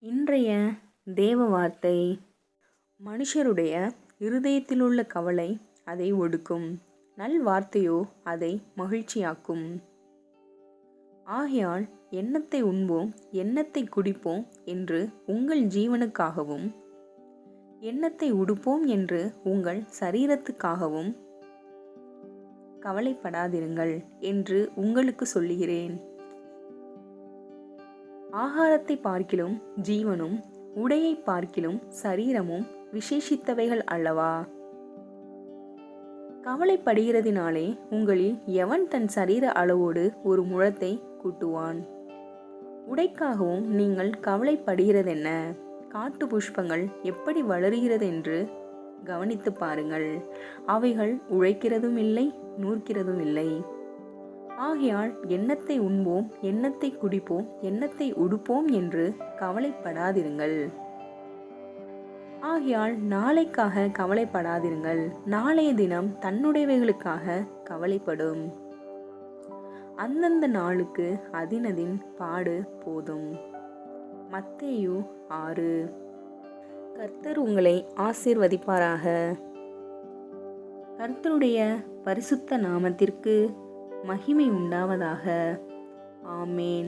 இன்றைய தேவ வார்த்தை: மனுஷருடைய இருதயத்திலுள்ள கவலை அதை ஒடுக்கும், நல்வார்த்தையோ அதை மகிழ்ச்சியாக்கும். ஆகையால் எண்ணத்தை உண்போம், எண்ணத்தை குடிப்போம் என்று உங்கள் ஜீவனுக்காகவும், எண்ணத்தை உடுப்போம் என்று உங்கள் சரீரத்துக்காகவும் கவலைப்படாதிருங்கள் என்று உங்களுக்கு சொல்லுகிறேன். ஆகாரத்தை பார்க்கிலும் ஜீவனும், உடையை பார்க்கிலும் சரீரமும் விசேஷித்தவைகள் அல்லவா? கவலைப்படுகிறதினாலே உங்களில் எவன் தன் சரீர அளவோடு ஒரு முழத்தை கூட்டுவான்? உடைக்காகவும் நீங்கள் கவலைப்படுகிறதென்ன? காட்டு புஷ்பங்கள் எப்படி வளருகிறதென்று கவனித்து பாருங்கள். அவைகள் உழைக்கிறதும் இல்லை, நூற்கிறதும் இல்லை. ஆகையால் எண்ணத்தை உண்போம், எண்ணத்தை குடிப்போம், எண்ணத்தை உடுப்போம் என்று கவலைப்படாதிருங்கள். ஆகையால் நாளைக்காக கவலைப்படாதிருங்கள், நாளைய தினம் தன்னுடையவைகளுக்காக கவலைப்படும். அந்தந்த நாளுக்கு அதினதின் பாடு போதும். மத்தேயு 6. கர்த்தர் உங்களை ஆசீர்வதிப்பாராக. கர்த்தருடைய பரிசுத்த நாமத்திற்கு மகிமை உண்டாவதாக. ஆமேன்.